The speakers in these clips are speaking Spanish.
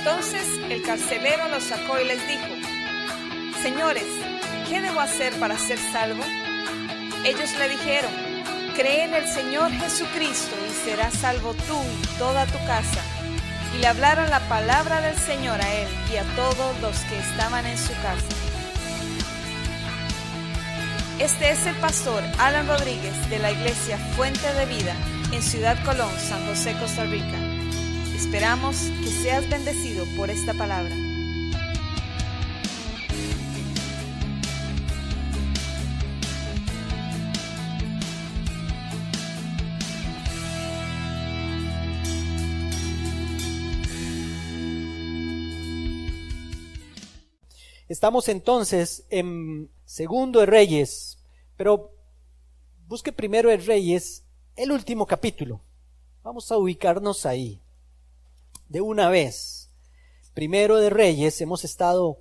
Entonces el carcelero los sacó y les dijo: Señores, ¿qué debo hacer para ser salvo? Ellos le dijeron: Cree en el Señor Jesucristo y serás salvo tú y toda tu casa. Y le hablaron la palabra del Señor a él y a todos los que estaban en su casa. Este es el pastor Alan Rodríguez de la iglesia Fuente de Vida en Ciudad Colón, San José, Costa Rica. Esperamos que seas bendecido por esta palabra. Estamos entonces en Segundo de Reyes, pero busque Primero de Reyes, el último capítulo. Vamos a ubicarnos ahí de una vez. Primero de Reyes, hemos estado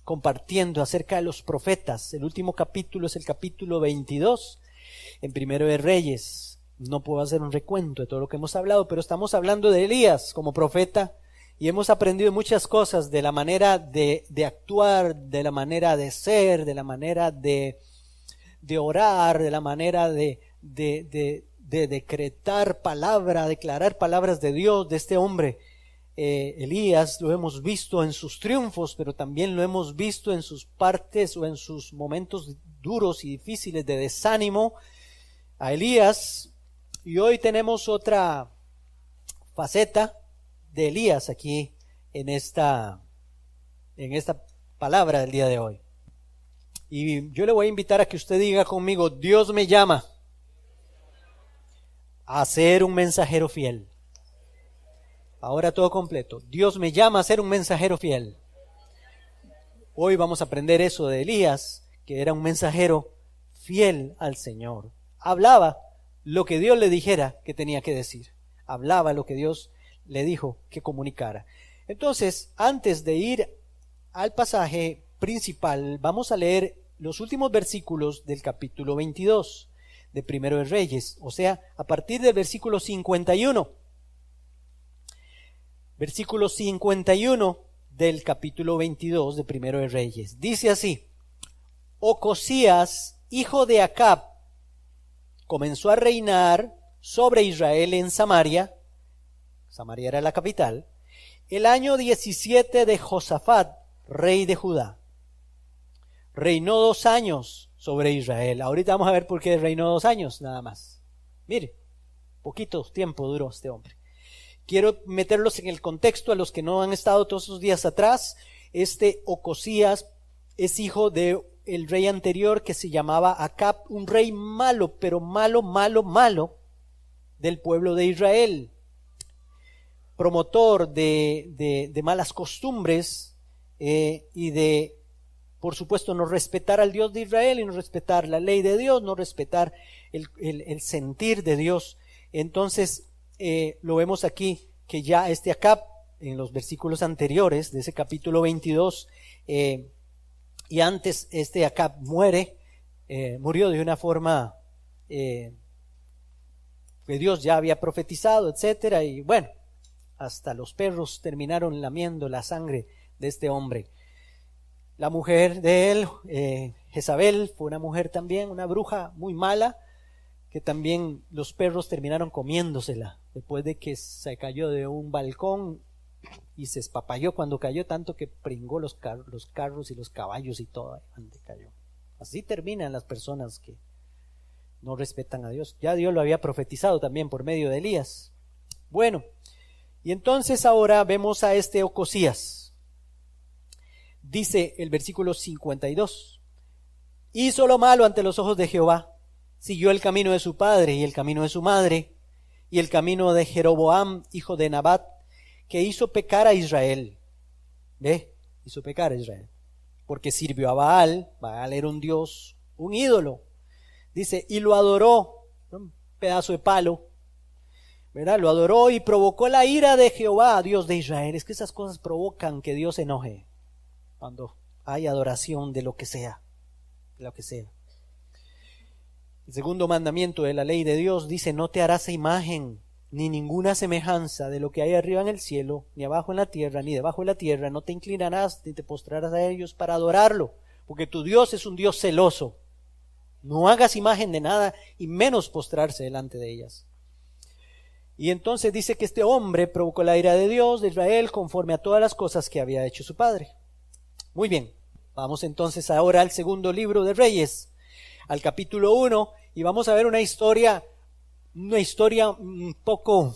compartiendo acerca de los profetas. El último capítulo es el capítulo 22 en Primero de Reyes. No puedo hacer un recuento de todo lo que hemos hablado, pero estamos hablando de Elías como profeta. Y hemos aprendido muchas cosas de la manera de actuar, de la manera de ser, de la manera de orar, de la manera de decretar palabra, declarar palabras de Dios de este hombre. Elías lo hemos visto en sus triunfos, pero también lo hemos visto en sus partes o en sus momentos duros y difíciles de desánimo a Elías. Y hoy tenemos otra faceta de Elías aquí en esta palabra del día de hoy. Y yo le voy a invitar a que usted diga conmigo: Dios me llama a ser un mensajero fiel. Ahora todo completo. Dios me llama a ser un mensajero fiel. Hoy vamos a aprender eso de Elías, que era un mensajero fiel al Señor. Hablaba lo que Dios le dijera que tenía que decir. Hablaba lo que Dios le dijo que comunicara. Entonces, antes de ir al pasaje principal, vamos a leer los últimos versículos del capítulo 22 de Primero de Reyes, o sea, a partir del versículo 51. Versículo 51 del capítulo 22 de Primero de Reyes. Dice así: Ocosías, hijo de Acab, comenzó a reinar sobre Israel en Samaria. Samaria era la capital, el año 17 de Josafat, rey de Judá. Reinó 2 años sobre Israel. Ahorita vamos a ver por qué reinó 2 años nada más. Mire, poquito tiempo duró este hombre. Quiero meterlos en el contexto a los que no han estado todos esos días atrás. Este Ocosías es hijo de el rey anterior que se llamaba Acab, un rey malo, pero malo del pueblo de Israel. Promotor de malas costumbres y de, por supuesto, no respetar al Dios de Israel y no respetar la ley de Dios, no respetar el sentir de Dios. Entonces lo vemos aquí que ya este Acab, en los versículos anteriores de ese capítulo 22, y antes este Acab murió de una forma que Dios ya había profetizado, etcétera, y bueno, hasta los perros terminaron lamiendo la sangre de este hombre. La mujer de él, Jezabel, fue una mujer también, una bruja muy mala, que también los perros terminaron comiéndosela, después de que se cayó de un balcón y se espapalló cuando cayó, tanto que pringó los carros y los caballos y todo ahí donde cayó. Así terminan las personas que no respetan a Dios. Ya Dios lo había profetizado también por medio de Elías. Bueno, y entonces ahora vemos a este Ocosías. Dice el versículo 52: hizo lo malo ante los ojos de Jehová, siguió el camino de su padre y el camino de su madre, y el camino de Jeroboam, hijo de Nabat, que hizo pecar a Israel. Hizo pecar a Israel, porque sirvió a Baal. Baal era un dios, un ídolo. Dice, y lo adoró, un pedazo de palo, ¿verdad? Lo adoró y provocó la ira de Jehová, Dios de Israel. Es que esas cosas provocan que Dios se enoje cuando hay adoración de lo que sea, El segundo mandamiento de la ley de Dios dice: no te harás imagen ni ninguna semejanza de lo que hay arriba en el cielo, ni abajo en la tierra, ni debajo de la tierra. No te inclinarás ni te postrarás a ellos para adorarlo, porque tu Dios es un Dios celoso. No hagas imagen de nada y menos postrarse delante de ellas. Y entonces dice que este hombre provocó la ira de Dios de Israel conforme a todas las cosas que había hecho su padre. Muy bien, vamos entonces ahora al segundo libro de Reyes, al capítulo 1, y vamos a ver una historia un poco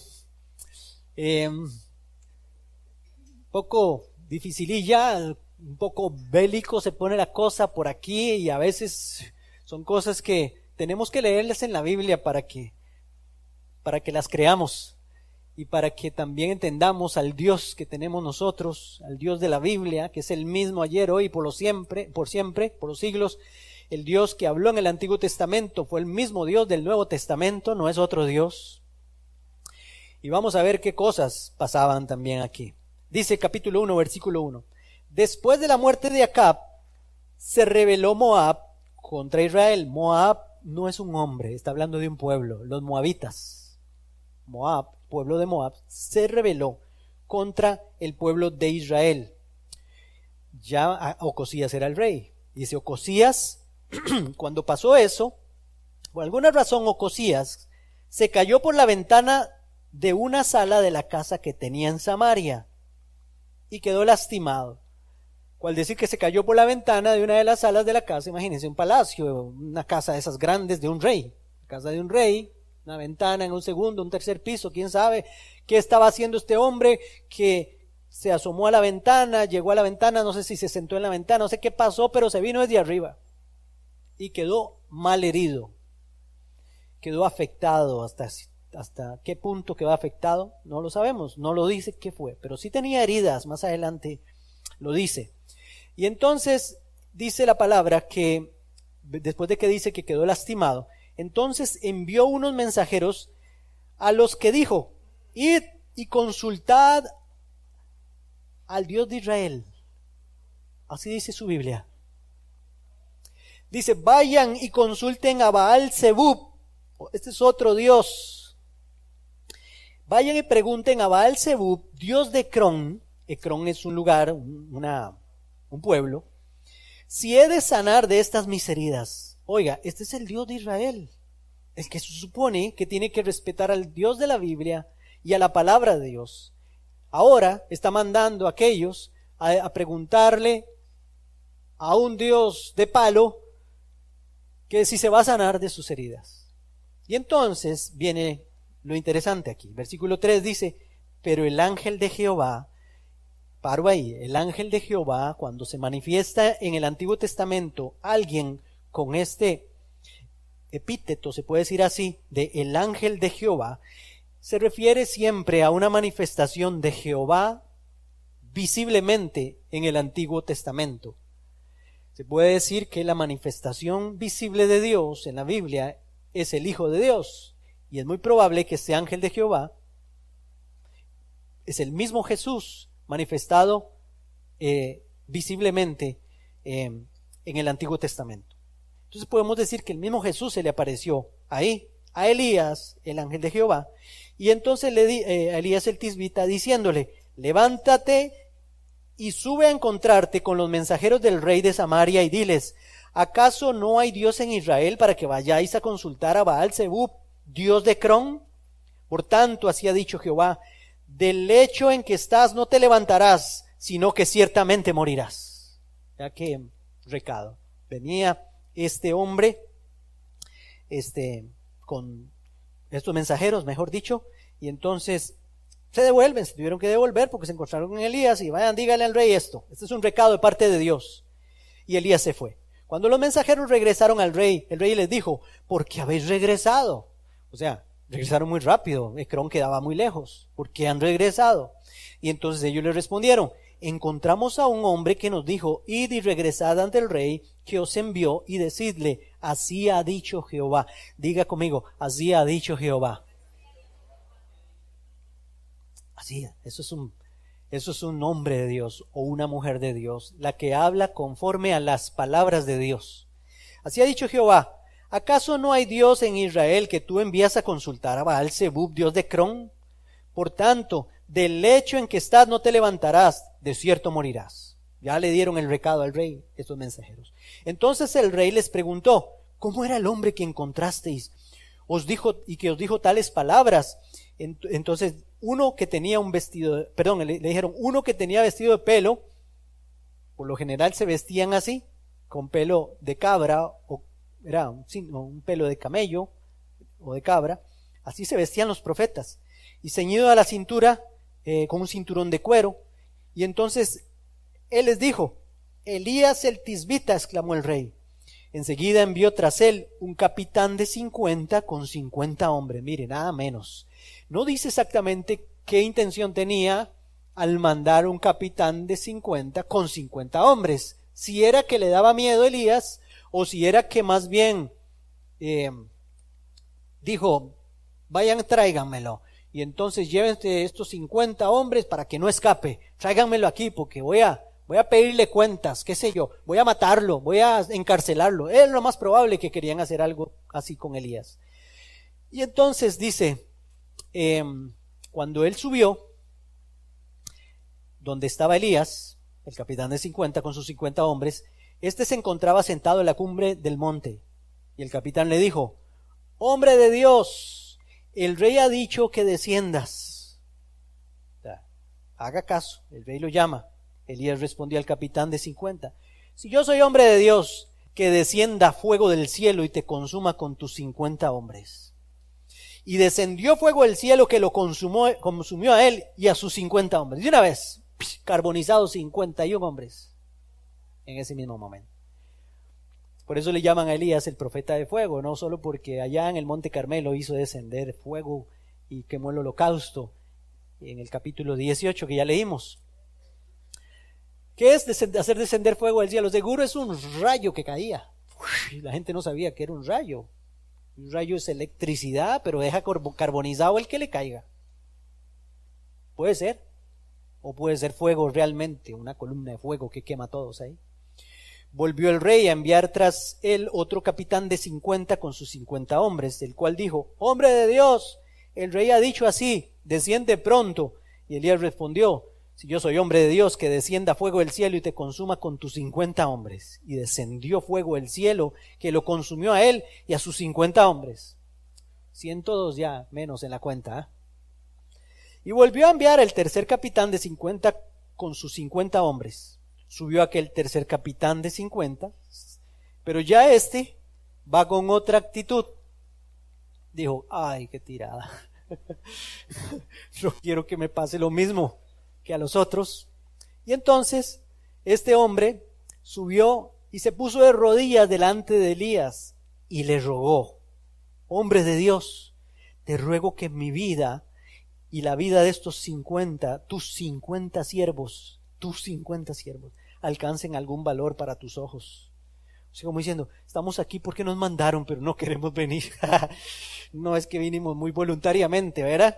dificililla, un poco bélico se pone la cosa por aquí, y a veces son cosas que tenemos que leerlas en la Biblia para que las creamos y para que también entendamos al Dios que tenemos nosotros, al Dios de la Biblia, que es el mismo ayer, hoy, por los siglos. El Dios que habló en el Antiguo Testamento fue el mismo Dios del Nuevo Testamento, no es otro Dios. Y vamos a ver qué cosas pasaban también aquí. Dice capítulo 1, versículo 1. Después de la muerte de Acab, se rebeló Moab contra Israel. Moab no es un hombre, está hablando de un pueblo, los moabitas. Moab, pueblo de Moab, se rebeló contra el pueblo de Israel. Ya Ocosías era el rey. Dice Ocosías, cuando pasó eso, por alguna razón Ocosías se cayó por la ventana de una sala de la casa que tenía en Samaria y quedó lastimado. Cual decir que se cayó por la ventana de una de las salas de la casa, imagínense un palacio, una casa de esas grandes de un rey, casa de un rey, una ventana en un segundo, un tercer piso, quién sabe qué estaba haciendo este hombre que se asomó a la ventana, llegó a la ventana, no sé si se sentó en la ventana, no sé qué pasó, pero se vino desde arriba y quedó mal herido, quedó afectado. Hasta qué punto quedó afectado no lo sabemos, no lo dice qué fue, pero sí tenía heridas, más adelante lo dice. Y entonces dice la palabra que después de que dice que quedó lastimado, entonces envió unos mensajeros a los que dijo: id y consultad al Dios de Israel. Así dice su Biblia. Dice: vayan y consulten a Baal Zebub. Este es otro Dios. Vayan y pregunten a Baal Zebub, Dios de Ecrón. Ecrón es un lugar, un pueblo. Si he de sanar de estas mis heridas. Oiga, este es el Dios de Israel, el que se supone que tiene que respetar al Dios de la Biblia y a la palabra de Dios. Ahora está mandando a aquellos a preguntarle a un Dios de palo que si se va a sanar de sus heridas. Y entonces viene lo interesante aquí. Versículo 3 dice: pero el ángel de Jehová, paro ahí, el ángel de Jehová, cuando se manifiesta en el Antiguo Testamento alguien con este epíteto, se puede decir así, de el ángel de Jehová, se refiere siempre a una manifestación de Jehová visiblemente en el Antiguo Testamento. Se puede decir que la manifestación visible de Dios en la Biblia es el Hijo de Dios, y es muy probable que este ángel de Jehová es el mismo Jesús manifestado visiblemente en el Antiguo Testamento. Entonces podemos decir que el mismo Jesús se le apareció ahí a Elías, el ángel de Jehová, y entonces a Elías el tisbita diciéndole: levántate y sube a encontrarte con los mensajeros del rey de Samaria y diles: ¿acaso no hay Dios en Israel para que vayáis a consultar a Baal Zebub, Dios de Ecrón? Por tanto, así ha dicho Jehová: del lecho en que estás no te levantarás, sino que ciertamente morirás. Ya que recado. Venía este hombre, con estos mensajeros, mejor dicho, y entonces se tuvieron que devolver porque se encontraron con Elías y vayan, dígale al rey esto. Este es un recado de parte de Dios. Y Elías se fue. Cuando los mensajeros regresaron al rey, el rey les dijo: ¿por qué habéis regresado? O sea, regresaron muy rápido, Ecrón quedaba muy lejos. ¿Por qué han regresado? Y entonces ellos le respondieron: encontramos a un hombre que nos dijo: id y regresad ante el rey que os envió y decidle: así ha dicho Jehová. Diga conmigo: así ha dicho Jehová. Así, eso es un hombre de Dios o una mujer de Dios, la que habla conforme a las palabras de Dios. Así ha dicho Jehová: ¿Acaso no hay Dios en Israel que tú envías a consultar a Baal-Zebub, dios de Cron? Por tanto, del lecho en que estás no te levantarás, de cierto morirás. Ya le dieron el recado al rey estos mensajeros. Entonces el rey les preguntó, ¿cómo era el hombre que encontrasteis? Os dijo tales palabras. Entonces uno que tenía le dijeron, uno que tenía vestido de pelo, por lo general se vestían así, con pelo de cabra, o era un pelo de camello o de cabra, así se vestían los profetas, y ceñido a la cintura con un cinturón de cuero. Y entonces él les dijo, Elías el Tisbita, exclamó el rey. Enseguida envió tras él un capitán de 50 con 50 hombres. Mire, nada menos. No dice exactamente qué intención tenía al mandar un capitán de 50 con 50 hombres. Si era que le daba miedo a Elías, o si era que más bien dijo, vayan, tráiganmelo. Y entonces llévense estos 50 hombres para que no escape. Tráiganmelo aquí porque voy a pedirle cuentas, qué sé yo, voy a matarlo, voy a encarcelarlo. Es lo más probable que querían hacer algo así con Elías. Y entonces dice, cuando él subió, donde estaba Elías, el capitán de 50 con sus 50 hombres, este se encontraba sentado en la cumbre del monte. Y el capitán le dijo, hombre de Dios, el rey ha dicho que desciendas. O sea, haga caso, el rey lo llama. Elías respondió al capitán de 50, si yo soy hombre de Dios, que descienda fuego del cielo y te consuma con tus 50 hombres. Y descendió fuego del cielo que lo consumió a él y a sus 50 hombres. De una vez, carbonizados 51 hombres en ese mismo momento. Por eso le llaman a Elías el profeta de fuego, no solo porque allá en el Monte Carmelo hizo descender fuego y quemó el holocausto en el capítulo 18 que ya leímos. ¿Qué es hacer descender fuego del cielo? Seguro es un rayo que caía. La gente no sabía que era un rayo. Un rayo es electricidad, pero deja carbonizado el que le caiga. Puede ser. O puede ser fuego realmente, una columna de fuego que quema a todos ahí. Volvió el rey a enviar tras él otro capitán de 50 con sus 50 hombres, el cual dijo, hombre de Dios, el rey ha dicho así, desciende pronto. Y Elías respondió, si yo soy hombre de Dios, que descienda fuego del cielo y te consuma con tus 50 hombres. Y descendió fuego del cielo, que lo consumió a él y a sus 50 hombres. 102 ya menos en la cuenta. Y volvió a enviar el tercer capitán de 50 con sus 50 hombres. Subió aquel tercer capitán de 50, pero ya va con otra actitud. Dijo, ay, qué tirada. No quiero que me pase lo mismo que a los otros. Y entonces este hombre subió y se puso de rodillas delante de Elías y le rogó, hombre de Dios, te ruego que mi vida y la vida de estos 50, tus 50 siervos, alcancen algún valor para tus ojos. O sea, como diciendo, estamos aquí porque nos mandaron, pero no queremos venir. No es que vinimos muy voluntariamente, ¿verdad?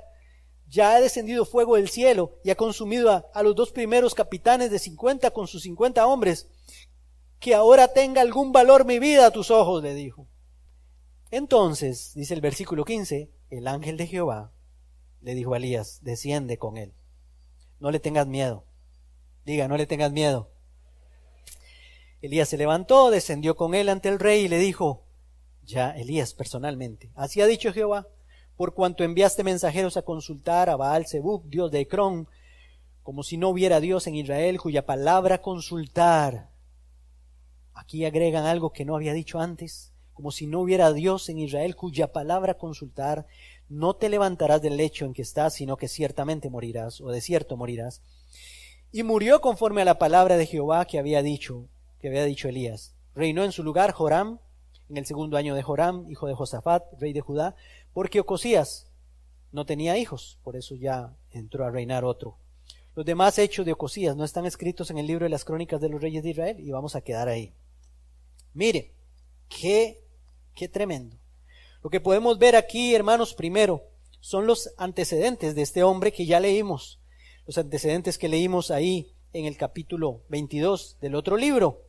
Ya ha descendido fuego del cielo y ha consumido a los dos primeros capitanes de 50 con sus 50 hombres. Que ahora tenga algún valor mi vida a tus ojos, le dijo. Entonces, dice el versículo 15, el ángel de Jehová le dijo a Elías, desciende con él. No le tengas miedo. Diga, no le tengas miedo. Elías se levantó, descendió con él ante el rey y le dijo, ya Elías personalmente, así ha dicho Jehová, por cuanto enviaste mensajeros a consultar a Baal-Zebub, dios de Ecrón, como si no hubiera Dios en Israel, cuya palabra consultar. Aquí agregan algo que no había dicho antes, como si no hubiera Dios en Israel, cuya palabra consultar, no te levantarás del lecho en que estás, sino que ciertamente morirás, o de cierto morirás. Y murió conforme a la palabra de Jehová que había dicho Elías. Reinó en su lugar Joram, en el segundo año de Joram, hijo de Josafat, rey de Judá, porque Ocosías no tenía hijos, por eso ya entró a reinar otro. Los demás hechos de Ocosías no están escritos en el libro de las crónicas de los reyes de Israel, y vamos a quedar ahí. Mire, qué tremendo. Lo que podemos ver aquí, hermanos, primero, son los antecedentes de este hombre que ya leímos, los antecedentes que leímos ahí en el capítulo 22 del otro libro.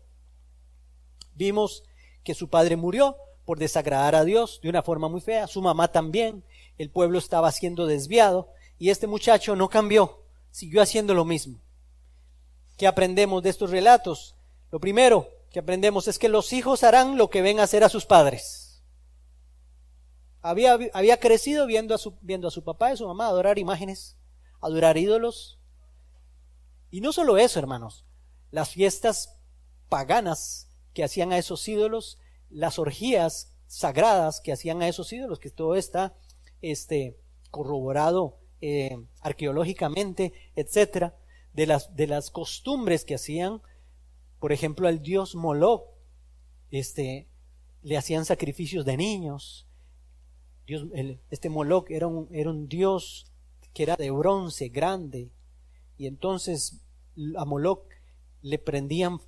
Vimos que su padre murió, por desagradar a Dios de una forma muy fea, su mamá también, el pueblo estaba siendo desviado y este muchacho no cambió, siguió haciendo lo mismo. ¿Qué aprendemos de estos relatos? Lo primero que aprendemos es que los hijos harán lo que ven hacer a sus padres. Había crecido viendo a su papá y a su mamá adorar imágenes, adorar ídolos. Y no solo eso, hermanos, las fiestas paganas que hacían a esos ídolos, las orgías sagradas que hacían a esos ídolos, que todo está corroborado arqueológicamente, etcétera, de las costumbres que hacían. Por ejemplo, al dios Moloch le hacían sacrificios de niños. Moloch era un dios que era de bronce, grande, y entonces a Moloch le prendían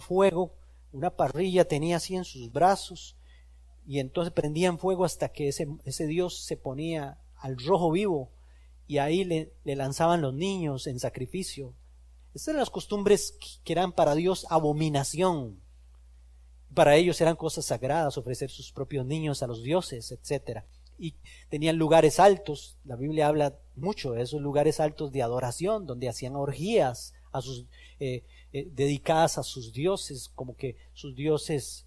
fuego, una parrilla tenía así en sus brazos, y entonces prendían fuego hasta que ese dios se ponía al rojo vivo, y ahí le lanzaban los niños en sacrificio. Estas eran las costumbres que eran para Dios abominación. Para ellos eran cosas sagradas, ofrecer sus propios niños a los dioses, etcétera. Y tenían lugares altos. La Biblia habla mucho de esos lugares altos de adoración, donde hacían orgías dedicadas a sus dioses, como que sus dioses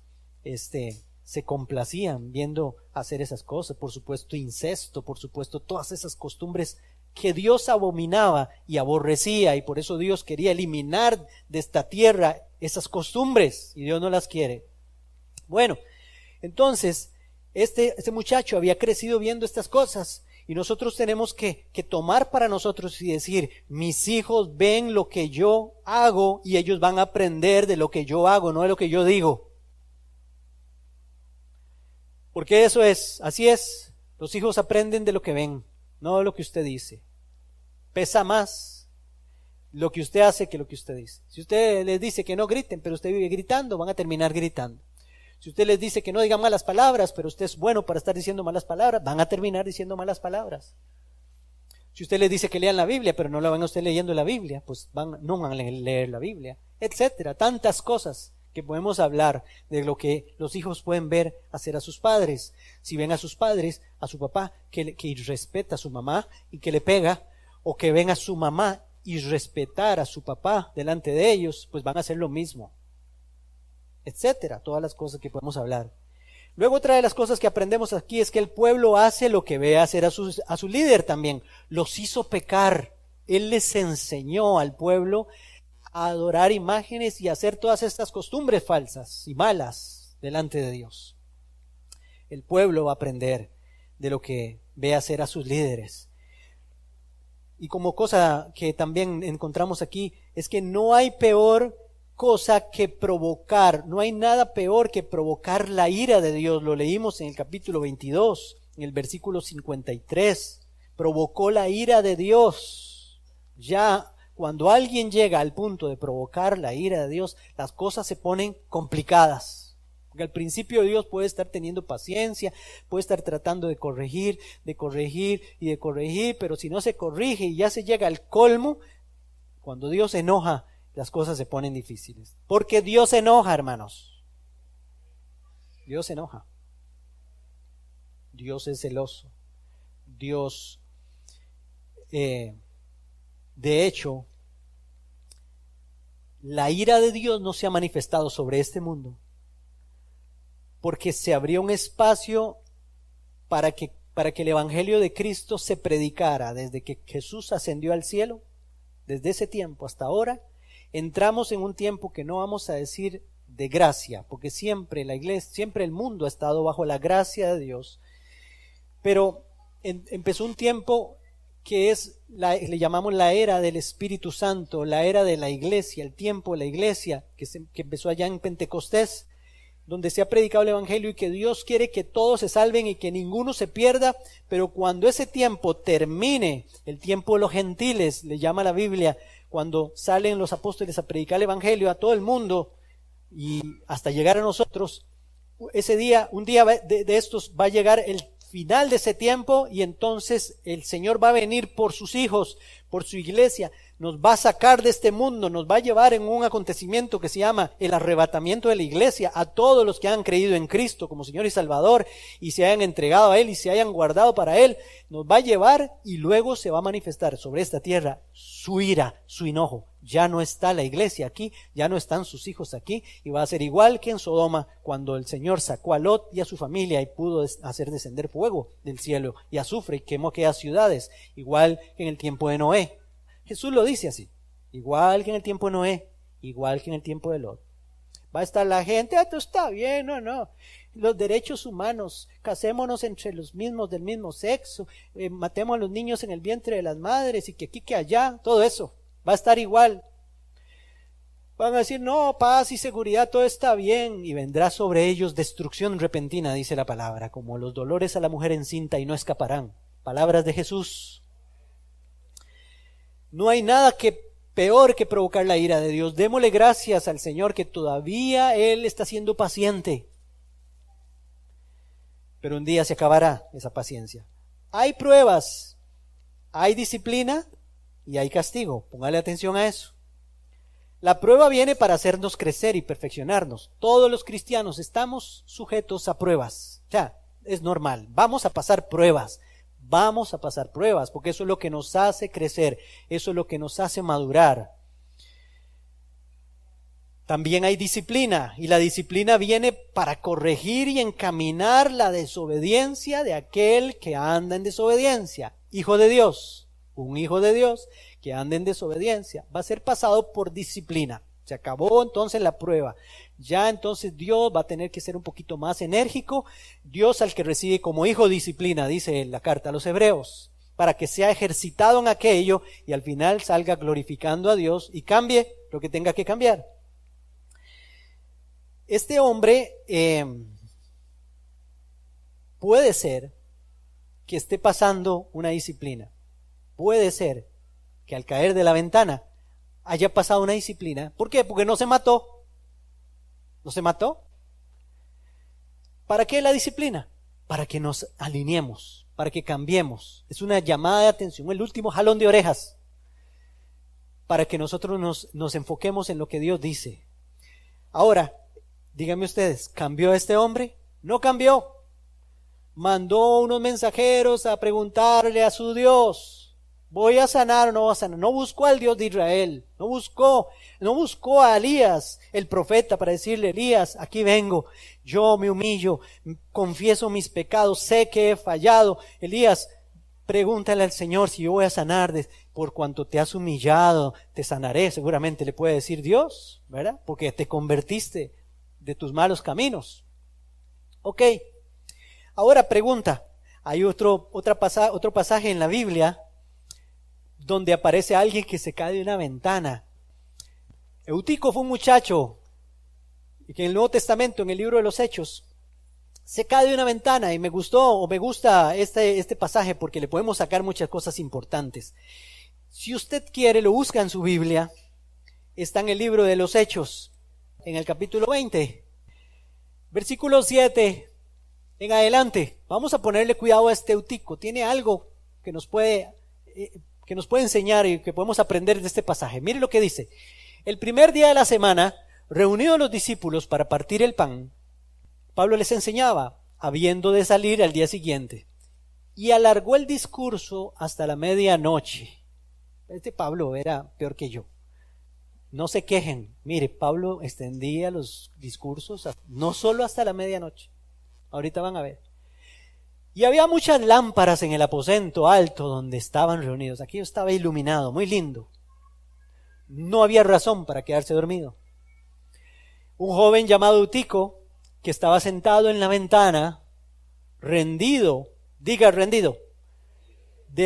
se complacían viendo hacer esas cosas. Por supuesto, incesto, por supuesto, todas esas costumbres que Dios abominaba y aborrecía, y por eso Dios quería eliminar de esta tierra esas costumbres, y Dios no las quiere. Bueno, entonces este muchacho había crecido viendo estas cosas, y nosotros tenemos que tomar para nosotros y decir: mis hijos ven lo que yo hago y ellos van a aprender de lo que yo hago, no de lo que yo digo. Porque eso es, así es, los hijos aprenden de lo que ven, no de lo que usted dice. Pesa más lo que usted hace que lo que usted dice. Si usted les dice que no griten, pero usted vive gritando, van a terminar gritando. Si usted les dice que no digan malas palabras, pero usted es bueno para estar diciendo malas palabras, van a terminar diciendo malas palabras. Si usted les dice que lean la Biblia, pero no la van a usted leyendo la Biblia, pues no van a leer la Biblia, etcétera. Tantas cosas que podemos hablar de lo que los hijos pueden ver hacer a sus padres. Si ven a sus padres, a su papá, que irrespeta a su mamá y que le pega, o que ven a su mamá irrespetar a su papá delante de ellos, pues van a hacer lo mismo, etcétera. Todas las cosas que podemos hablar. Luego, otra de las cosas que aprendemos aquí es que el pueblo hace lo que ve hacer a su líder también. Los hizo pecar. Él les enseñó al pueblo a adorar imágenes y a hacer todas estas costumbres falsas y malas delante de Dios. El pueblo va a aprender de lo que ve hacer a sus líderes. Y como cosa que también encontramos aquí, es que no hay peor cosa que provocar, no hay nada peor que provocar la ira de Dios. Lo leímos en el capítulo 22, en el versículo 53. Provocó la ira de Dios. Ya cuando alguien llega al punto de provocar la ira de Dios, las cosas se ponen complicadas. Porque al principio Dios puede estar teniendo paciencia, puede estar tratando de corregir, pero si no se corrige y ya se llega al colmo, cuando Dios se enoja, las cosas se ponen difíciles. Porque Dios se enoja, hermanos. Dios se enoja. Dios es celoso. Dios, de hecho, la ira de Dios no se ha manifestado sobre este mundo, porque se abrió un espacio para que el Evangelio de Cristo se predicara desde que Jesús ascendió al cielo. Desde ese tiempo hasta ahora, entramos en un tiempo que no vamos a decir de gracia, porque siempre la iglesia, siempre el mundo ha estado bajo la gracia de Dios. Pero empezó un tiempo que le llamamos la era del Espíritu Santo, la era de la iglesia, el tiempo de la iglesia, que empezó allá en Pentecostés, donde se ha predicado el Evangelio y que Dios quiere que todos se salven y que ninguno se pierda. Pero cuando ese tiempo termine, el tiempo de los gentiles, le llama la Biblia, cuando salen los apóstoles a predicar el Evangelio a todo el mundo y hasta llegar a nosotros, ese día, un día de estos va a llegar el final de ese tiempo, y entonces el Señor va a venir por sus hijos, por su iglesia, nos va a sacar de este mundo, nos va a llevar en un acontecimiento que se llama el arrebatamiento de la iglesia a todos los que han creído en Cristo como Señor y Salvador y se hayan entregado a Él y se hayan guardado para Él, nos va a llevar y luego se va a manifestar sobre esta tierra su ira, su enojo. Ya no está la iglesia aquí, ya no están sus hijos aquí y va a ser igual que en Sodoma cuando el Señor sacó a Lot y a su familia y pudo hacer descender fuego del cielo y azufre y quemó aquellas ciudades, igual que en el tiempo de Noé. Jesús lo dice así, igual que en el tiempo de Noé, igual que en el tiempo de Lot. Va a estar la gente, esto está bien, no. Los derechos humanos, casémonos entre los mismos del mismo sexo, matemos a los niños en el vientre de las madres y que aquí, que allá, todo eso va a estar igual. Van a decir, no, paz y seguridad, todo está bien, y vendrá sobre ellos destrucción repentina, dice la palabra, como los dolores a la mujer encinta y no escaparán. Palabras de Jesús. No hay nada peor que provocar la ira de Dios. Démosle gracias al Señor que todavía Él está siendo paciente. Pero un día se acabará esa paciencia. Hay pruebas, hay disciplina y hay castigo. Póngale atención a eso. La prueba viene para hacernos crecer y perfeccionarnos. Todos los cristianos estamos sujetos a pruebas. O sea, es normal. Vamos a pasar pruebas. Vamos a pasar pruebas, porque eso es lo que nos hace crecer, eso es lo que nos hace madurar. También hay disciplina, y la disciplina viene para corregir y encaminar la desobediencia de aquel que anda en desobediencia. Hijo de Dios, un hijo de Dios que anda en desobediencia, va a ser pasado por disciplina. Se acabó entonces la prueba. Ya entonces Dios va a tener que ser un poquito más enérgico. Dios al que recibe como hijo disciplina, dice la carta a los Hebreos, para que sea ejercitado en aquello y al final salga glorificando a Dios y cambie lo que tenga que cambiar. Este hombre puede ser que esté pasando una disciplina. Puede ser que al caer de la ventana haya pasado una disciplina. ¿Por qué? Porque no se mató. ¿No se mató? ¿Para qué la disciplina? Para que nos alineemos, para que cambiemos. Es una llamada de atención, el último jalón de orejas, para que nosotros nos enfoquemos en lo que Dios dice. Ahora, díganme ustedes, ¿cambió este hombre? No cambió. Mandó unos mensajeros a preguntarle a su Dios, ¿voy a sanar o no voy a sanar? No buscó al Dios de Israel, no buscó a Elías, el profeta, para decirle, Elías, aquí vengo, yo me humillo, confieso mis pecados, sé que he fallado. Elías, pregúntale al Señor si yo voy a sanar, por cuanto te has humillado, te sanaré, seguramente le puede decir Dios, ¿verdad? Porque te convertiste de tus malos caminos. Ok, ahora pregunta, hay otro pasaje en la Biblia donde aparece alguien que se cae de una ventana. Eutico fue un muchacho que en el Nuevo Testamento, en el libro de los Hechos, se cae de una ventana y me gusta este pasaje porque le podemos sacar muchas cosas importantes. Si usted quiere, lo busca en su Biblia, está en el libro de los Hechos, en el capítulo 20, versículo 7 en adelante. Vamos a ponerle cuidado a este Eutico, tiene algo que nos puede enseñar y que podemos aprender de este pasaje. Mire lo que dice. El primer día de la semana, reunidos los discípulos para partir el pan, Pablo les enseñaba, habiendo de salir al día siguiente, y alargó el discurso hasta la medianoche. Este Pablo era peor que yo. No se quejen. Mire, Pablo extendía los discursos no solo hasta la medianoche. Ahorita van a ver. Y había muchas lámparas en el aposento alto donde estaban reunidos. Aquí estaba iluminado, muy lindo. No había razón para quedarse dormido. Un joven llamado Eutico, que estaba sentado en la ventana, rendido, de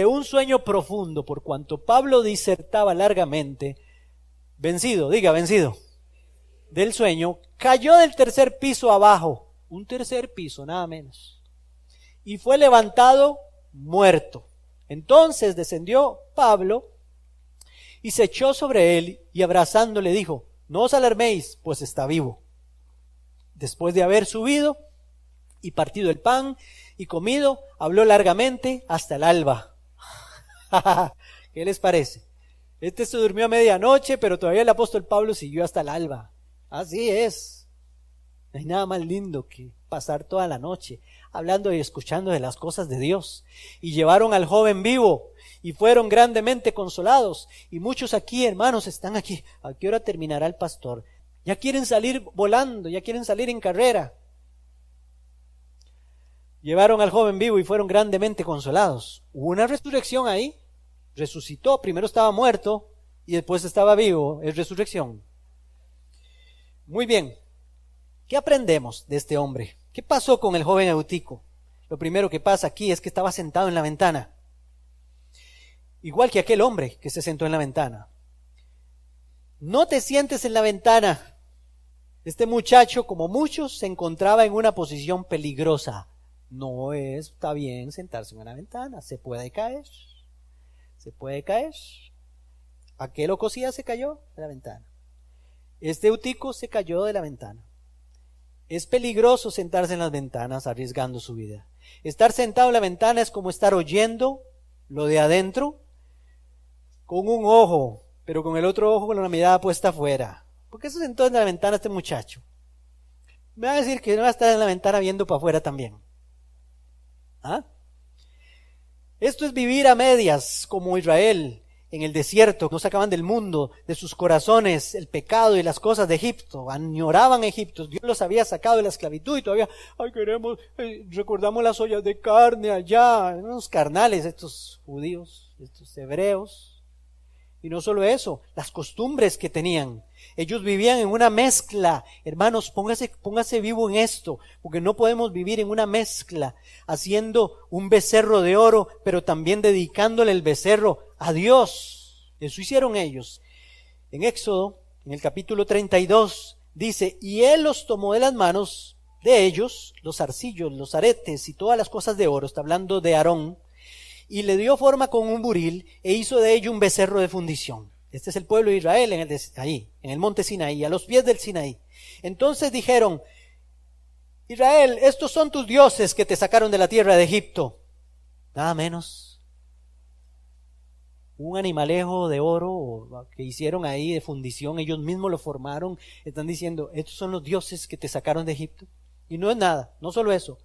un sueño profundo, por cuanto Pablo disertaba largamente, vencido, del sueño, cayó del tercer piso abajo, un tercer piso, nada menos. Y fue levantado muerto. Entonces descendió Pablo y se echó sobre él y abrazándole dijo, no os alarméis, pues está vivo. Después de haber subido y partido el pan y comido, habló largamente hasta el alba. ¿Qué les parece? Este se durmió a medianoche, pero todavía el apóstol Pablo siguió hasta el alba. Así es. No hay nada más lindo que pasar toda la noche hablando y escuchando de las cosas de Dios. Y llevaron al joven vivo y fueron grandemente consolados. Y muchos aquí, hermanos, están aquí. ¿A qué hora terminará el pastor? Ya quieren salir volando, ya quieren salir en carrera. Llevaron al joven vivo y fueron grandemente consolados. Hubo una resurrección ahí. Resucitó, primero estaba muerto y después estaba vivo. Es resurrección. Muy bien. ¿Qué aprendemos de este hombre? ¿Qué pasó con el joven Eutico? Lo primero que pasa aquí es que estaba sentado en la ventana. Igual que aquel hombre que se sentó en la ventana. No te sientes en la ventana. Este muchacho, como muchos, se encontraba en una posición peligrosa. No está bien sentarse en una ventana. Se puede caer. Se puede caer. Aquel Ocosías se cayó de la ventana. Este Eutico se cayó de la ventana. Es peligroso sentarse en las ventanas arriesgando su vida. Estar sentado en la ventana es como estar oyendo lo de adentro con un ojo, pero con el otro ojo con la mirada puesta afuera. ¿Por qué se sentó en la ventana este muchacho? Me va a decir que no va a estar en la ventana viendo para afuera también. ¿Ah? Esto es vivir a medias como Israel en el desierto. No sacaban del mundo, de sus corazones, el pecado y las cosas de Egipto. Añoraban Egipto. Dios los había sacado de la esclavitud y todavía, recordamos las ollas de carne allá. Unos carnales estos judíos, estos hebreos. Y no solo eso, las costumbres que tenían. Ellos vivían en una mezcla. Hermanos, póngase vivo en esto, porque no podemos vivir en una mezcla, haciendo un becerro de oro, pero también dedicándole el becerro a Dios. Eso hicieron ellos. En Éxodo, en el capítulo 32, dice, y él los tomó de las manos de ellos, los arcillos, los aretes y todas las cosas de oro, está hablando de Aarón, y le dio forma con un buril e hizo de ello un becerro de fundición. Este es el pueblo de Israel ahí, en el monte Sinaí, a los pies del Sinaí. Entonces dijeron, Israel, estos son tus dioses que te sacaron de la tierra de Egipto. Nada menos. Un animalejo de oro que hicieron ahí de fundición, ellos mismos lo formaron. Están diciendo, estos son los dioses que te sacaron de Egipto. Y no es nada, no solo eso.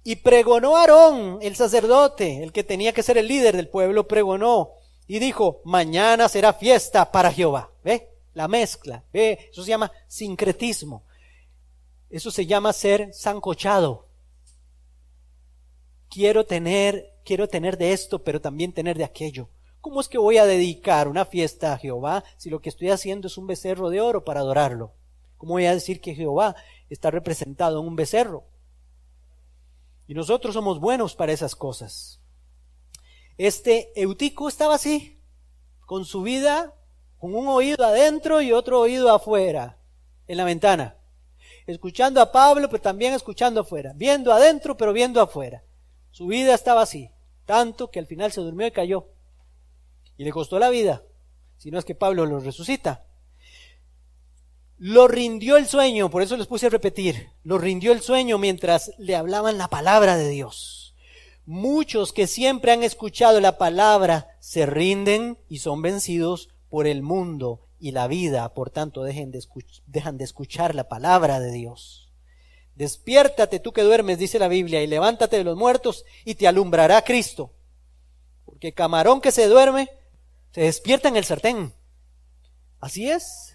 Y pregonó Aarón, el sacerdote, el que tenía que ser el líder del pueblo, pregonó y dijo, mañana será fiesta para Jehová. ¿Ve? La mezcla. ¿Ve? Eso se llama sincretismo. Eso se llama ser sancochado. Quiero tener de esto, pero también tener de aquello. ¿Cómo es que voy a dedicar una fiesta a Jehová si lo que estoy haciendo es un becerro de oro para adorarlo? ¿Cómo voy a decir que Jehová está representado en un becerro? Y nosotros somos buenos para esas cosas. Este Eutico estaba así, con su vida, con un oído adentro y otro oído afuera, en la ventana. Escuchando a Pablo, pero también escuchando afuera. Viendo adentro, pero viendo afuera. Su vida estaba así, tanto que al final se durmió y cayó. Y le costó la vida, si no es que Pablo lo resucita. Lo rindió el sueño, por eso les puse a repetir, lo rindió el sueño mientras le hablaban la palabra de Dios. Muchos que siempre han escuchado la palabra se rinden y son vencidos por el mundo y la vida, por tanto dejan de escuchar la palabra de Dios. Despiértate tú que duermes, dice la Biblia, y levántate de los muertos y te alumbrará Cristo. Porque camarón que se duerme, se despierta en el sartén. Así es.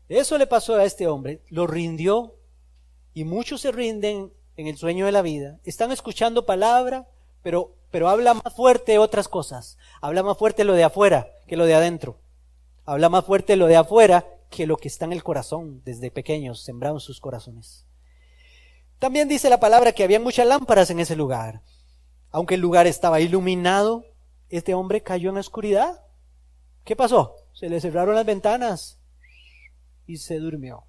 Eso le pasó a este hombre, lo rindió, y muchos se rinden en el sueño de la vida. Están escuchando palabra, pero habla más fuerte otras cosas. Habla más fuerte lo de afuera que lo de adentro. Habla más fuerte lo de afuera que lo que está en el corazón, desde pequeños, sembrado en sus corazones. También dice la palabra que había muchas lámparas en ese lugar. Aunque el lugar estaba iluminado, este hombre cayó en la oscuridad. ¿Qué pasó? Se le cerraron las ventanas y se durmió.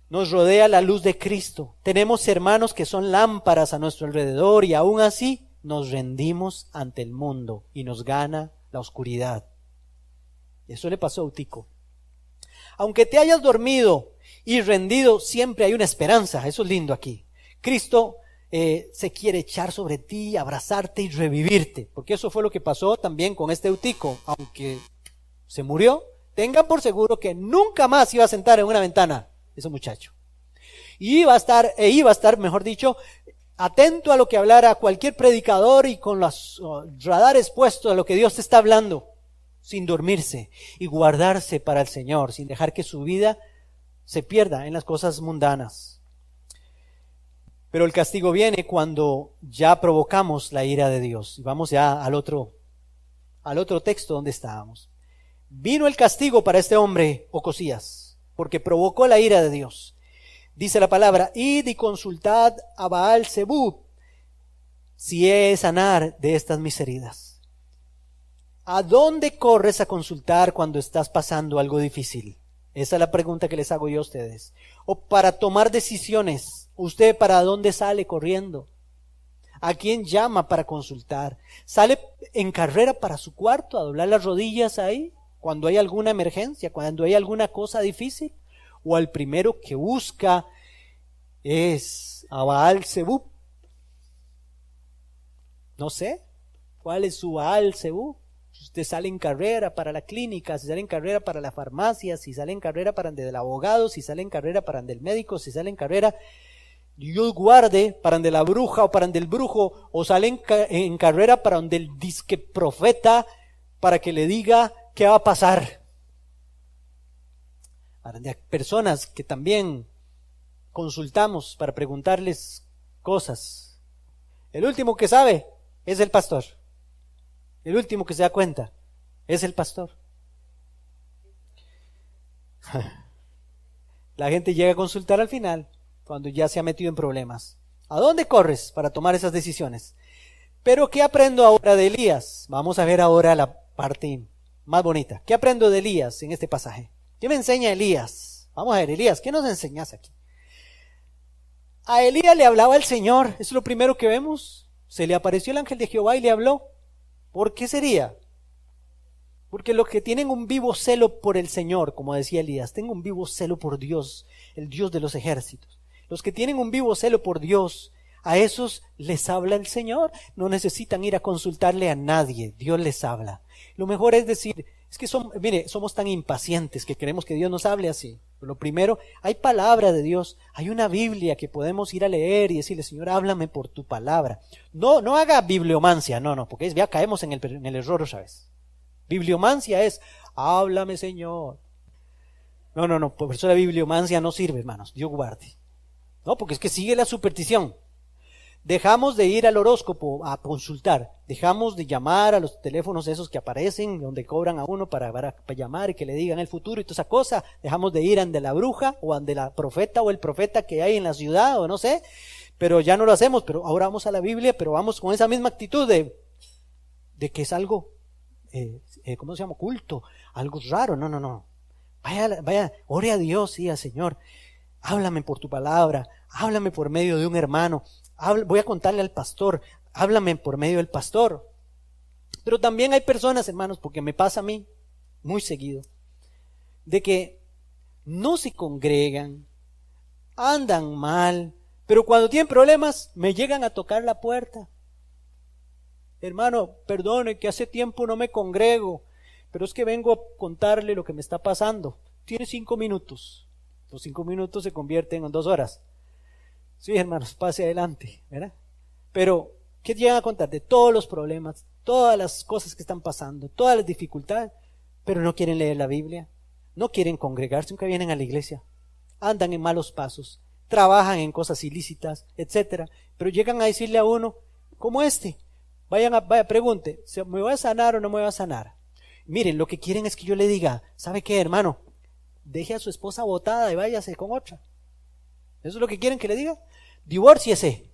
Nos rodea la luz de Cristo. Tenemos hermanos que son lámparas a nuestro alrededor y aún así nos rendimos ante el mundo y nos gana la oscuridad. Eso le pasó a Eutico. Aunque te hayas dormido y rendido, siempre hay una esperanza. Eso es lindo aquí. Cristo se quiere echar sobre ti, abrazarte y revivirte, porque eso fue lo que pasó también con este Eutico. Aunque se murió, tengan por seguro que nunca más iba a sentar en una ventana ese muchacho. Y iba a estar, mejor dicho, atento a lo que hablara cualquier predicador y con los radares puestos a lo que Dios te está hablando, sin dormirse y guardarse para el Señor, sin dejar que su vida se pierda en las cosas mundanas. Pero el castigo viene cuando ya provocamos la ira de Dios. Y vamos ya al otro texto donde estábamos. Vino el castigo para este hombre, Ocosías, porque provocó la ira de Dios. Dice la palabra: id y consultad a Baal Zebub si he de sanar de estas mis heridas. ¿A dónde corres a consultar cuando estás pasando algo difícil? Esa es la pregunta que les hago yo a ustedes. O para tomar decisiones, ¿usted para dónde sale corriendo? ¿A quién llama para consultar? ¿Sale en carrera para su cuarto a doblar las rodillas ahí cuando hay alguna emergencia, cuando hay alguna cosa difícil? ¿O al primero que busca es a Baal Zebub? No sé, ¿cuál es su Baal Zebub? Si usted sale en carrera para la clínica, si sale en carrera para la farmacia, si sale en carrera para donde el abogado, si sale en carrera para donde el médico, si sale en carrera, Dios guarde, para donde la bruja o para donde el brujo, o sale en carrera para donde el disque profeta, para que le diga qué va a pasar. Para donde hay personas que también consultamos para preguntarles cosas. El último que sabe es el pastor. El último que se da cuenta es el pastor. La gente llega a consultar al final, cuando ya se ha metido en problemas. ¿A dónde corres para tomar esas decisiones? Pero ¿qué aprendo ahora de Elías? Vamos a ver ahora la parte más bonita. ¿Qué aprendo de Elías en este pasaje? ¿Qué me enseña Elías? Vamos a ver, Elías, ¿qué nos enseñas aquí? A Elías le hablaba el Señor, eso es lo primero que vemos. Se le apareció el ángel de Jehová y le habló. ¿Por qué sería? Porque los que tienen un vivo celo por el Señor, como decía Elías, tengo un vivo celo por Dios, el Dios de los ejércitos. Los que tienen un vivo celo por Dios, a esos les habla el Señor. No necesitan ir a consultarle a nadie, Dios les habla. Lo mejor es decir, es que somos tan impacientes que queremos que Dios nos hable así. Lo primero, hay palabra de Dios, hay una Biblia que podemos ir a leer y decirle: Señor, háblame por tu palabra. No haga bibliomancia, no, porque ya caemos en el error otra vez. Bibliomancia es: háblame, Señor. No, por eso la bibliomancia no sirve, hermanos, Dios guarde. No, porque es que sigue la superstición. Dejamos de ir al horóscopo a consultar, dejamos de llamar a los teléfonos esos que aparecen, donde cobran a uno para llamar y que le digan el futuro y toda esa cosa. Dejamos de ir ante la bruja o ante la profeta o el profeta que hay en la ciudad o no sé, pero ya no lo hacemos. Pero ahora vamos a la Biblia, pero vamos con esa misma actitud de que es algo, ¿cómo se llama? Oculto, algo raro. No. Vaya, ore a Dios, sí, al Señor. Háblame por tu palabra, háblame por medio de un hermano. Voy a contarle al pastor, háblame por medio del pastor. Pero también hay personas, hermanos, porque me pasa a mí muy seguido, de que no se congregan, andan mal, pero cuando tienen problemas me llegan a tocar la puerta. Hermano, perdone que hace tiempo no me congrego, pero es que vengo a contarle lo que me está pasando. Tiene 5 minutos. Los 5 minutos se convierten en 2 horas. Sí, hermanos, pase adelante, ¿verdad? Pero, ¿qué llegan a contar? De todos los problemas, todas las cosas que están pasando, todas las dificultades, pero no quieren leer la Biblia, no quieren congregarse, nunca vienen a la iglesia, andan en malos pasos, trabajan en cosas ilícitas, etcétera. Pero llegan a decirle a uno, como vaya, pregunte, ¿me voy a sanar o no me voy a sanar? Miren, lo que quieren es que yo le diga, ¿sabe qué, hermano? Deje a su esposa botada y váyase con otra. ¿Eso es lo que quieren que le diga? Divórciese.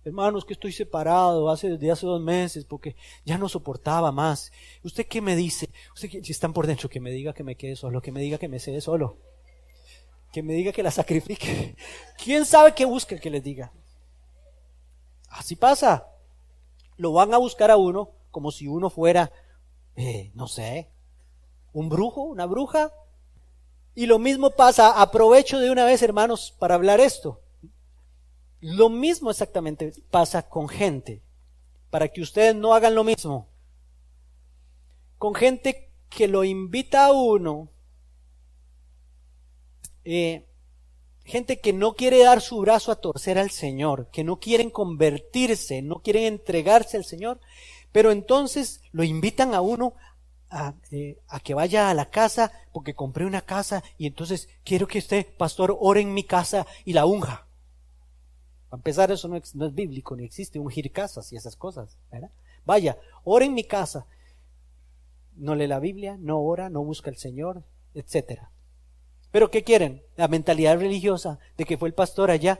Hermano, es que estoy separado desde hace 2 meses porque ya no soportaba más. ¿Usted qué me dice? Usted, si están por dentro, que me diga que me quede solo, que me diga que me quede solo, que me diga que la sacrifique. ¿Quién sabe qué busca que les diga? Así pasa. Lo van a buscar a uno como si uno fuera, no sé, un brujo, una bruja. Y lo mismo pasa, aprovecho de una vez, hermanos, para hablar esto. Lo mismo exactamente pasa con gente, para que ustedes no hagan lo mismo. Con gente que lo invita a uno, gente que no quiere dar su brazo a torcer al Señor, que no quieren convertirse, no quieren entregarse al Señor, pero entonces lo invitan a uno a que vaya a la casa, porque compré una casa y entonces quiero que usted, pastor, ore en mi casa y la unja. Para empezar, eso no es bíblico, ni existe ungir casas y esas cosas, ¿verdad? Vaya, ore en mi casa. No lee la Biblia, no ora, no busca al Señor, etcétera. ¿Pero qué quieren? La mentalidad religiosa de que fue el pastor allá.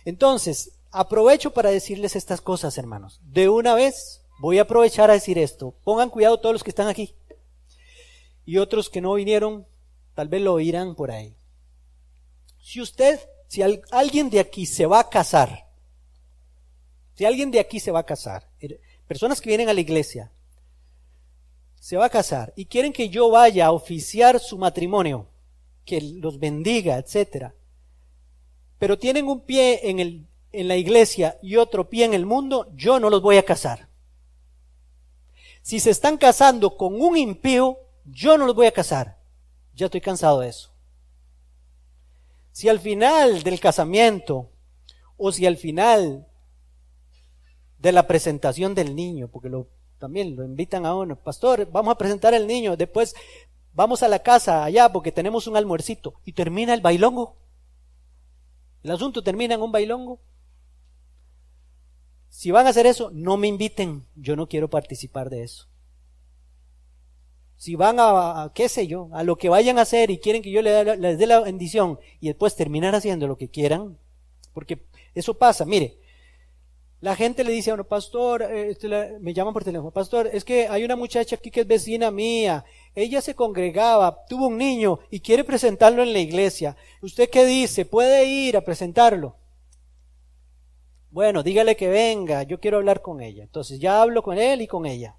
Entonces, aprovecho para decirles estas cosas, hermanos. De una vez voy a aprovechar a decir esto. Pongan cuidado todos los que están aquí. Y otros que no vinieron, tal vez lo oirán por ahí. Si alguien de aquí se va a casar, personas que vienen a la iglesia, se va a casar y quieren que yo vaya a oficiar su matrimonio, que los bendiga, etcétera, pero tienen un pie en la iglesia y otro pie en el mundo, yo no los voy a casar. Si se están casando con un impío, yo no los voy a casar. Ya estoy cansado de eso. Si al final del casamiento o si al final de la presentación del niño, porque también lo invitan a uno, pastor, vamos a presentar al niño, después vamos a la casa allá porque tenemos un almuercito, y termina el bailongo. El asunto termina en un bailongo. Si van a hacer eso, no me inviten, yo no quiero participar de eso. Si van a qué sé yo, a lo que vayan a hacer y quieren que yo les dé la bendición y después terminar haciendo lo que quieran, porque eso pasa, mire, la gente le dice a uno, pastor, me llaman por teléfono, pastor, es que hay una muchacha aquí que es vecina mía, ella se congregaba, tuvo un niño y quiere presentarlo en la iglesia, ¿usted qué dice? ¿Puede ir a presentarlo? Bueno, dígale que venga, yo quiero hablar con ella. Entonces ya hablo con él y con ella.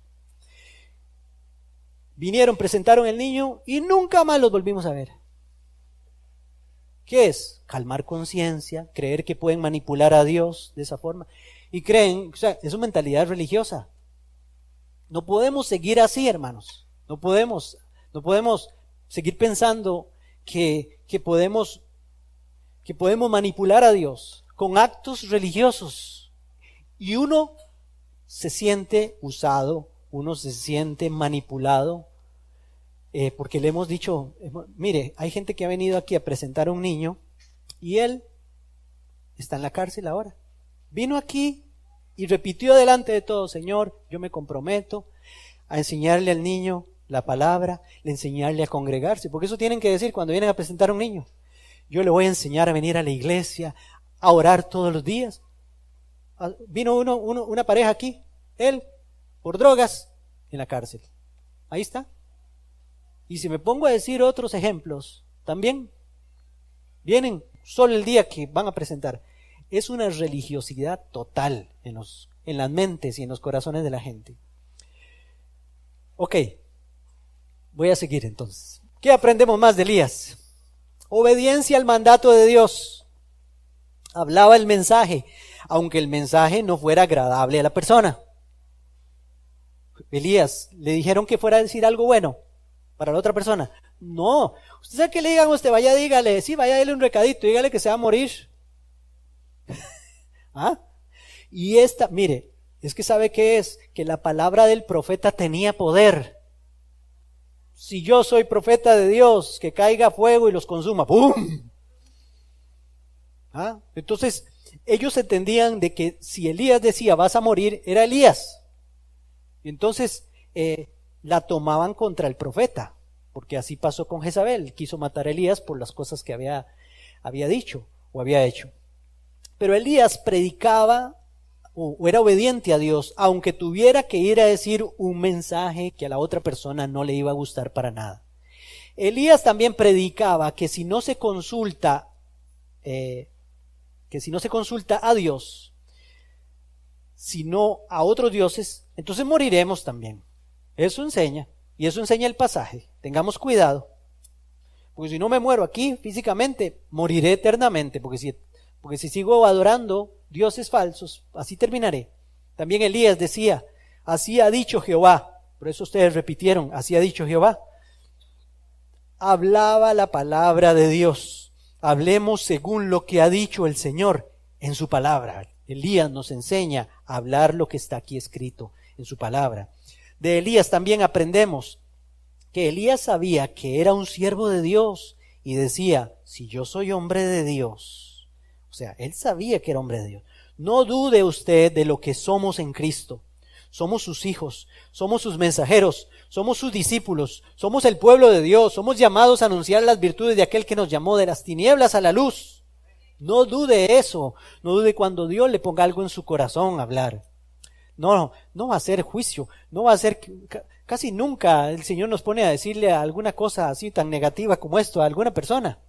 Vinieron, presentaron el niño y nunca más los volvimos a ver. ¿Qué es? Calmar conciencia, creer que pueden manipular a Dios de esa forma. Y creen, o sea, es una mentalidad religiosa. No podemos seguir así, hermanos. No podemos seguir pensando que podemos manipular a Dios con actos religiosos. Y uno se siente usado, uno se siente manipulado, porque le hemos dicho, mire, hay gente que ha venido aquí a presentar a un niño y él está en la cárcel ahora. Vino aquí y repitió delante de todos, Señor, yo me comprometo a enseñarle al niño la palabra, le enseñarle a congregarse, porque eso tienen que decir cuando vienen a presentar a un niño. Yo le voy a enseñar a venir a la iglesia, a orar todos los días. Vino una pareja aquí, él por drogas en la cárcel. Ahí está. Y si me pongo a decir otros ejemplos, también vienen solo el día que van a presentar. Es una religiosidad total en las mentes y en los corazones de la gente. Ok, voy a seguir entonces. ¿Qué aprendemos más de Elías? Obediencia al mandato de Dios. Hablaba el mensaje, aunque el mensaje no fuera agradable a la persona. Elías, le dijeron que fuera a decir algo bueno para la otra persona. No, usted sabe que le digan a usted, vaya dígale, sí, vaya dale un recadito, dígale que se va a morir. ¿Ah? Y mire, es que sabe qué es, que la palabra del profeta tenía poder. Si yo soy profeta de Dios, que caiga fuego y los consuma, ¡pum! ¿Ah? Entonces, ellos entendían de que si Elías decía vas a morir, era Elías. Entonces, la tomaban contra el profeta, porque así pasó con Jezabel, quiso matar a Elías por las cosas que había dicho o había hecho. Pero Elías predicaba o era obediente a Dios, aunque tuviera que ir a decir un mensaje que a la otra persona no le iba a gustar para nada. Elías también predicaba que si no se consulta a Dios, sino a otros dioses, entonces moriremos también. Eso enseña, y eso enseña el pasaje. Tengamos cuidado. porque si no me muero aquí físicamente, moriré eternamente, porque si sigo adorando dioses falsos, así terminaré. También Elías decía, así ha dicho Jehová, por eso ustedes repitieron, así ha dicho Jehová. Hablaba la palabra de Dios. Hablemos según lo que ha dicho el Señor en su palabra. Elías nos enseña a hablar lo que está aquí escrito en su palabra. De Elías también aprendemos que Elías sabía que era un siervo de Dios y decía, si yo soy hombre de Dios, o sea, él sabía que era hombre de Dios. No dude usted de lo que somos en Cristo. Somos sus hijos, somos sus mensajeros, somos sus discípulos, somos el pueblo de Dios, somos llamados a anunciar las virtudes de aquel que nos llamó de las tinieblas a la luz. No dude eso, no dude cuando Dios le ponga algo en su corazón a hablar. No va a ser juicio, no va a ser, casi nunca el Señor nos pone a decirle alguna cosa así tan negativa como esto a alguna persona.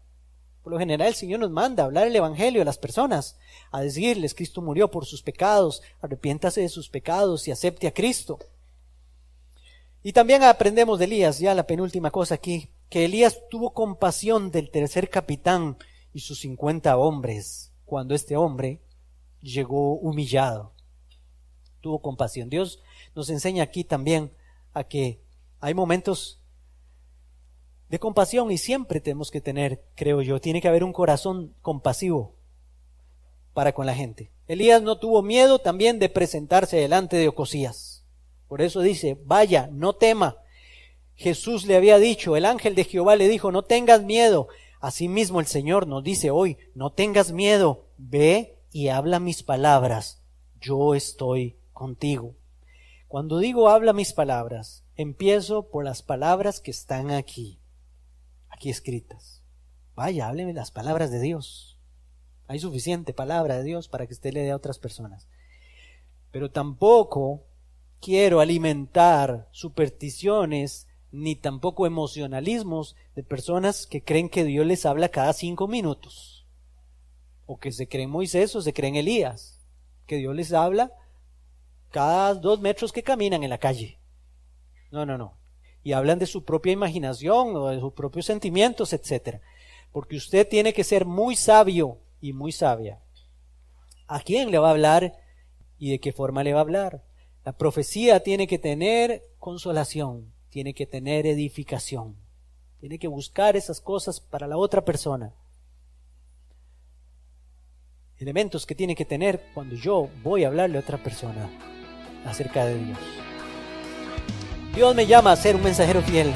Por lo general el Señor nos manda a hablar el evangelio a las personas, a decirles Cristo murió por sus pecados, arrepiéntase de sus pecados y acepte a Cristo. Y también aprendemos de Elías, ya la penúltima cosa aquí, que Elías tuvo compasión del tercer capitán y sus 50 hombres, cuando este hombre llegó humillado. Tuvo compasión. Dios nos enseña aquí también a que hay momentos de compasión y siempre tenemos que tener, creo yo, tiene que haber un corazón compasivo para con la gente. Elías no tuvo miedo también de presentarse delante de Ocosías. Por eso dice, vaya, no tema. Jesús le había dicho, el ángel de Jehová le dijo, no tengas miedo. Asimismo el Señor nos dice hoy, no tengas miedo, ve y habla mis palabras, yo estoy contigo. Cuando digo habla mis palabras, empiezo por las palabras que están aquí escritas. Vaya, hábleme las palabras de Dios. Hay suficiente palabra de Dios para que usted le dé a otras personas. Pero tampoco quiero alimentar supersticiones ni tampoco emocionalismos de personas que creen que Dios les habla cada 5 minutos. O que se creen Moisés o se creen Elías. Que Dios les habla cada 2 metros que caminan en la calle. No. Y hablan de su propia imaginación o de sus propios sentimientos, etc. Porque usted tiene que ser muy sabio y muy sabia. ¿A quién le va a hablar y de qué forma le va a hablar? La profecía tiene que tener consolación, tiene que tener edificación, tiene que buscar esas cosas para la otra persona. Elementos que tiene que tener cuando yo voy a hablarle a otra persona acerca de Dios. Dios me llama a ser un mensajero fiel.